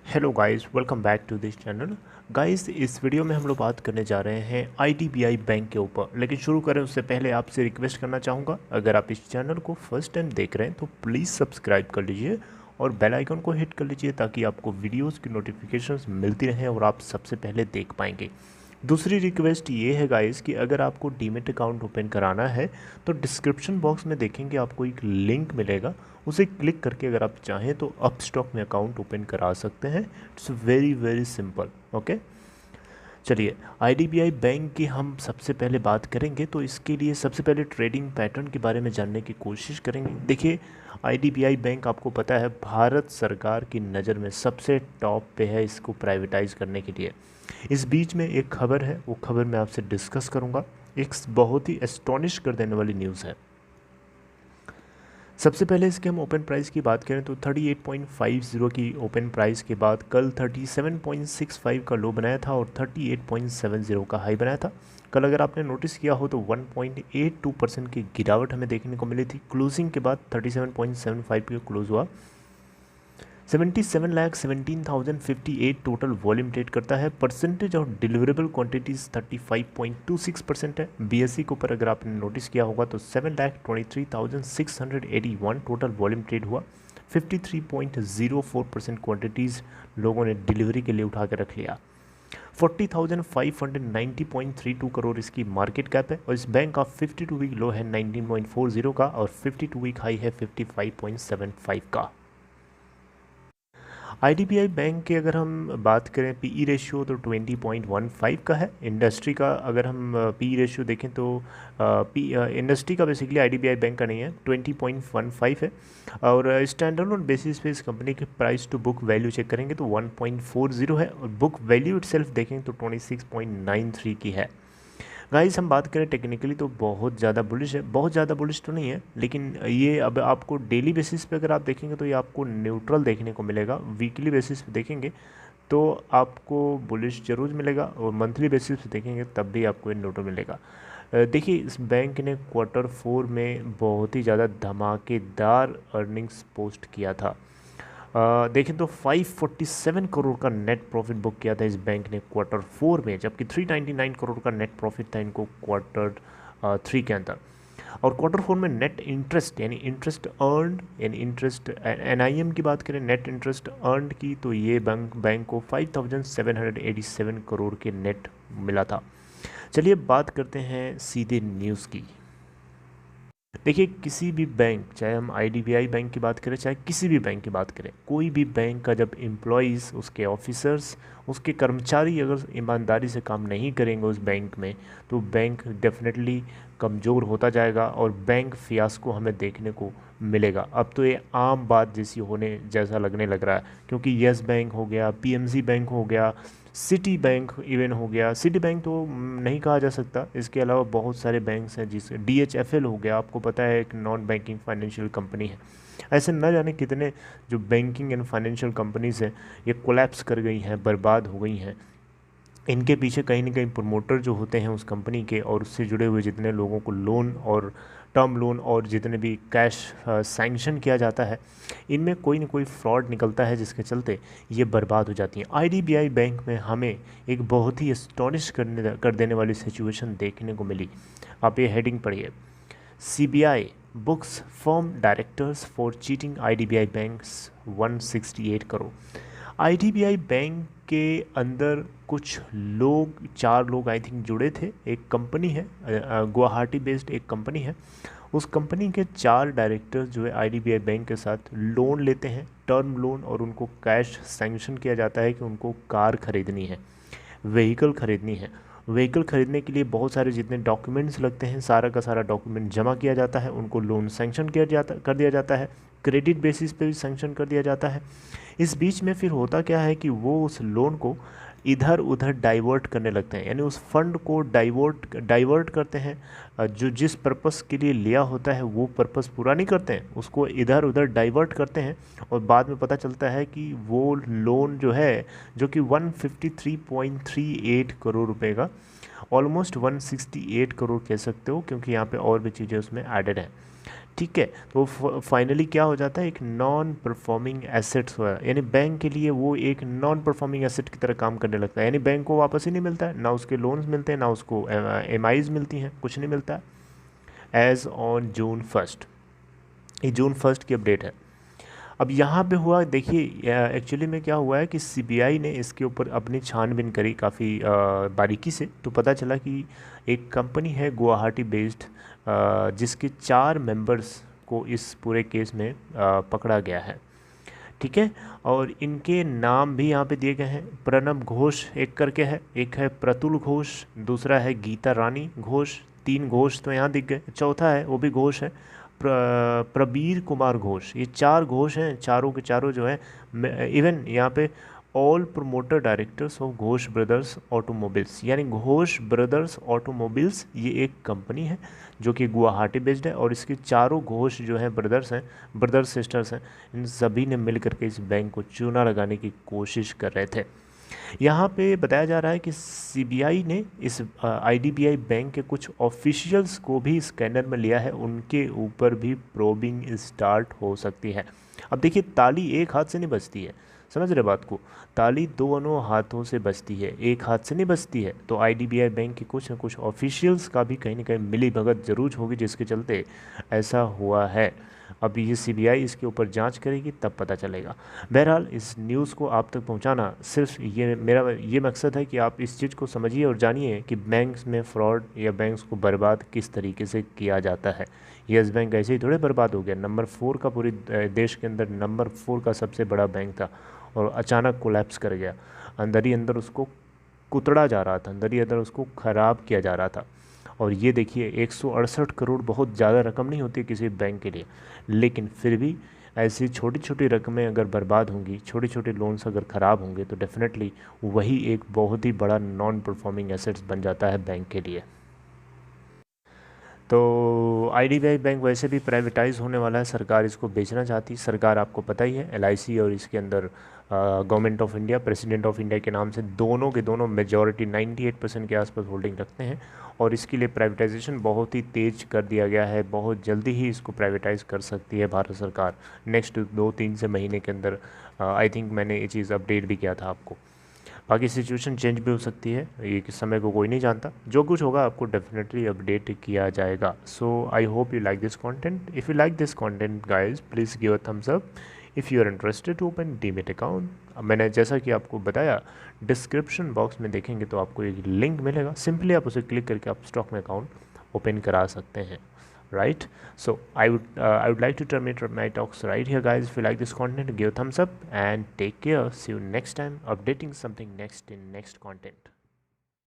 Hello guys, welcome back to this channel. Guys, इस video में हम लोग बात करने जा रहे हैं आईडीबीआई बैंक के ऊपर। लेकिन शुरू करें उससे पहले आपसे रिक्वेस्ट करना चाहूँगा, अगर आप इस चैनल को फर्स्ट टाइम देख रहे हैं तो प्लीज़ सब्सक्राइब कर लीजिए और बेल आइकन को हिट कर लीजिए ताकि आपको वीडियोज़ की नोटिफिकेशंस मिलती रहें और आप सबसे पहले देख पाएंगे। दूसरी रिक्वेस्ट ये है गाइस कि अगर आपको डीमैट अकाउंट ओपन कराना है तो डिस्क्रिप्शन बॉक्स में देखेंगे आपको एक लिंक मिलेगा, उसे क्लिक करके अगर आप चाहें तो अपस्टॉक में अकाउंट ओपन करा सकते हैं। It's very very simple. Okay, चलिए आईडीबीआई बैंक की हम सबसे पहले बात करेंगे तो इसके लिए सबसे पहले ट्रेडिंग पैटर्न के बारे में जानने की कोशिश करेंगे। देखिए, आईडीबीआई बैंक आपको पता है भारत सरकार की नज़र में सबसे टॉप पे है इसको प्राइवेटाइज करने के लिए। इस बीच में एक खबर है, वो खबर मैं आपसे डिस्कस करूंगा। एक बहुत ही एस्टॉनिश कर देने वाली न्यूज़ है। सबसे पहले इसके हम ओपन प्राइस की बात करें तो 38.50 की ओपन प्राइस के बाद कल 37.65 का लो बनाया था और 38.70 का हाई बनाया था। कल अगर आपने नोटिस किया हो तो 1.82% की गिरावट हमें देखने को मिली थी। क्लोजिंग के बाद 37.75 पे क्लोज हुआ। 77,17,058 टोटल वॉल्यूम ट्रेड करता है। परसेंटेज ऑफ डिलीवरेबल क्वांटिटीज 35.26% है। बीएसई के ऊपर अगर आपने नोटिस किया होगा तो 7,23,681 टोटल वॉल्यूम ट्रेड हुआ। 53.04% क्वांटिटीज़ लोगों ने डिलीवरी के लिए उठा के रख लिया। 40,590.32 करोड़ इसकी मार्केट कैप है और इस बैंक का 52 वीक लो है 19.40 का और 52 वीक हाई है 55.75 का। आईडीबीआई बैंक की अगर हम बात करें पीई रेशियो तो 20.15 का है। इंडस्ट्री का अगर हम पीई रेशियो देखें तो इंडस्ट्री का बेसिकली आईडीबीआई बैंक का नहीं है, 20.15 है। और स्टैंडर्ड ऑन बेसिस पे इस कंपनी के price to book value check करेंगे तो 1.40 है और बुक वैल्यू इटसेल्फ देखेंगे तो 26.93 की है। गाइस, हम बात करें टेक्निकली तो बहुत ज़्यादा बुलिश है, बहुत ज़्यादा बुलिश तो नहीं है, लेकिन ये अब आपको डेली बेसिस पे अगर आप देखेंगे तो ये आपको न्यूट्रल देखने को मिलेगा। वीकली बेसिस पे देखेंगे तो आपको बुलिश जरूर मिलेगा और मंथली बेसिस पे देखेंगे तब भी आपको ये न्यूट्रल मिलेगा। देखिए, इस बैंक ने क्वार्टर 4 में बहुत ही ज़्यादा धमाकेदार अर्निंग्स पोस्ट किया था। देखें तो 547 करोड़ का नेट प्रॉफिट बुक किया था इस बैंक ने क्वार्टर 4 में, जबकि 399 करोड़ का नेट प्रॉफिट था इनको क्वार्टर 3 के अंदर। और क्वार्टर 4 में नेट इंटरेस्ट यानी इंटरेस्ट अर्नड यानी इंटरेस्ट एनआईएम की बात करें, नेट इंटरेस्ट अर्नड की, तो ये बैंक को 5787 करोड़ के नेट मिला था। चलिए बात करते हैं सीधे न्यूज़ की। देखिए, किसी भी बैंक, चाहे हम आईडीबीआई बैंक की बात करें चाहे किसी भी बैंक की बात करें, कोई भी बैंक का जब एम्प्लॉयज़, उसके ऑफिसर्स, उसके कर्मचारी अगर ईमानदारी से काम नहीं करेंगे उस बैंक में तो बैंक डेफिनेटली कमज़ोर होता जाएगा और बैंक फियास्को हमें देखने को मिलेगा। अब तो ये आम बात जैसी होने जैसा लगने लग रहा है, क्योंकि येस बैंक हो गया, पीएमसी बैंक हो गया, सिटी बैंक इवन हो गया। सिटी बैंक तो नहीं कहा जा सकता, इसके अलावा बहुत सारे बैंक्स हैं, जिस डीएचएफएल हो गया, आपको पता है एक नॉन बैंकिंग फाइनेंशियल कंपनी है। ऐसे न जाने कितने जो बैंकिंग एंड फाइनेंशियल कंपनीज हैं ये कोलैप्स कर गई हैं, बर्बाद हो गई हैं। इनके पीछे कहीं ना कहीं प्रमोटर जो होते हैं उस कंपनी के और उससे जुड़े हुए जितने लोगों को लोन और टर्म लोन और जितने भी कैश सैंक्शन किया जाता है, इनमें कोई ना कोई फ्रॉड निकलता है जिसके चलते ये बर्बाद हो जाती हैं। आईडीबीआई बैंक में हमें एक बहुत ही एस्टॉनिश कर देने वाली सिचुएशन देखने को मिली। आप ये हेडिंग पढ़िए, CBI books firm directors for cheating IDBI banks 168 crore. IDBI bank के अंदर कुछ लोग, 4 लोग आई थिंक जुड़े थे। एक कंपनी है, गुवाहाटी बेस्ड एक कंपनी है, उस कंपनी के 4 डायरेक्टर्स जो है आईडीबीआई बैंक के साथ लोन लेते हैं, टर्म लोन, और उनको कैश सैंक्शन किया जाता है कि उनको कार खरीदनी है, व्हीकल खरीदनी है। व्हीकल खरीदने के लिए बहुत सारे जितने डॉक्यूमेंट्स लगते हैं सारा का सारा डॉक्यूमेंट जमा किया जाता है, उनको लोन सैंक्शन कर दिया जाता है, क्रेडिट बेसिस पे भी सैंक्शन कर दिया जाता है। इस बीच में फिर होता क्या है कि वो उस लोन को इधर उधर डाइवर्ट करने लगते हैं, यानी उस फंड को डाइवर्ट करते हैं। जो जिस पर्पस के लिए लिया होता है वो पर्पस पूरा नहीं करते हैं, उसको इधर उधर डाइवर्ट करते हैं और बाद में पता चलता है कि वो लोन जो है, जो कि 153.38 करोड़ रुपए का, ऑलमोस्ट 168 करोड़ कह सकते हो, क्योंकि यहाँ पे और भी चीज़ें उसमें एडेड हैं। ठीक है। तो फाइनली क्या हो जाता है, एक नॉन परफॉर्मिंग एसेट्स हुआ, यानी बैंक के लिए वो एक नॉन परफॉर्मिंग एसेट की तरह काम करने लगता है, यानी बैंक को वापस ही नहीं मिलता है, ना उसके लोन्स मिलते हैं, ना उसको एमआईज मिलती हैं, कुछ नहीं मिलता है। एज ऑन जून 1, ये जून 1 की अपडेट है। अब यहाँ पे हुआ देखिए, एक्चुअली में क्या हुआ है कि सीबीआई ने इसके ऊपर अपनी छानबीन करी काफ़ी बारीकी से, तो पता चला कि एक कंपनी है गुवाहाटी बेस्ड, जिसके 4 मेंबर्स को इस पूरे केस में पकड़ा गया है। ठीक है। और इनके नाम भी यहाँ पे दिए गए हैं। प्रणब घोष एक करके है, एक है प्रतुल घोष, दूसरा है गीता रानी घोष, 3 घोष तो यहाँ दिख गए, चौथा है वो भी घोष है, प्रबीर कुमार घोष। ये 4 घोष हैं, चारों के चारों जो है, इवन यहाँ पे all promoter directors of Ghosh brothers automobiles, यानी घोष ब्रदर्स ऑटोमोबाइल्स ये एक कंपनी है जो कि गुवाहाटी बेस्ड है, और इसके चारों घोष जो हैं ब्रदर्स हैं, ब्रदर सिस्टर्स हैं, इन सभी ने मिल करके इस बैंक को चूना लगाने की कोशिश कर रहे थे। यहाँ पे बताया जा रहा है कि सीबीआई ने इस आईडीबीआई बैंक के कुछ ऑफिशियल्स को भी स्कैनर में लिया है, उनके ऊपर भी प्रोबिंग स्टार्ट हो सकती है। अब देखिए, ताली एक हाथ से नहीं बजती है, समझ रहे बात को, ताली दोनों हाथों से बजती है, एक हाथ से नहीं बजती है। तो आईडीबीआई बैंक के कुछ न कुछ ऑफिशियल्स का भी कहीं ना कहीं मिली भगत जरूर होगी, जिसके चलते ऐसा हुआ है। अब ये सीबीआई इसके ऊपर जांच करेगी, तब पता चलेगा। बहरहाल इस न्यूज़ को आप तक पहुंचाना सिर्फ ये मेरा ये मकसद है कि आप इस चीज़ को समझिए और जानिए कि बैंक्स में फ्रॉड या बैंक्स को बर्बाद किस तरीके से किया जाता है। यस बैंक ऐसे ही थोड़े बर्बाद हो गया, नंबर 4 का पूरे देश के अंदर नंबर 4 का सबसे बड़ा बैंक था, और अचानक कोलैप्स कर गया। अंदर ही अंदर उसको कुतड़ा जा रहा था, अंदर ही अंदर उसको ख़राब किया जा रहा था। और ये देखिए, 168 करोड़ बहुत ज़्यादा रकम नहीं होती किसी बैंक के लिए, लेकिन फिर भी ऐसी छोटी छोटी रकमें अगर बर्बाद होंगी, छोटे छोटे लोन्स अगर ख़राब होंगे, तो डेफिनेटली वही एक बहुत ही बड़ा नॉन परफॉर्मिंग एसेट्स बन जाता है बैंक के लिए। तो आईडीबीआई बैंक वैसे भी प्राइवेटाइज होने वाला है, सरकार इसको बेचना चाहती है। सरकार आपको पता ही है, एलआईसी और इसके अंदर government of India, president of India के नाम से दोनों के दोनों मेजॉरिटी 98% के आसपास होल्डिंग रखते हैं, और इसके लिए प्राइवेटाइजेशन बहुत ही तेज कर दिया गया है। बहुत जल्दी ही इसको प्राइवेटाइज कर सकती है भारत सरकार, नेक्स्ट 2-3 से महीने के अंदर। आई थिंक मैंने ये चीज़ अपडेट भी किया था आपको। बाकी सिचुएशन चेंज भी हो सकती है, ये किस समय को कोई नहीं जानता, जो कुछ होगा आपको डेफिनेटली अपडेट किया जाएगा। So I hope you like this content. If you like this content guys, please give a thumbs up. If you are interested to open demat account, मैंने जैसा कि आपको बताया, डिस्क्रिप्शन बॉक्स में देखेंगे तो आपको एक लिंक मिलेगा, सिंपली आप उसे क्लिक करके आप स्टॉक में अकाउंट ओपन करा सकते हैं, right? So I would like to terminate my talks right here, guys. If you like this content, give a thumbs up and take care. See you next time, updating something next in next content.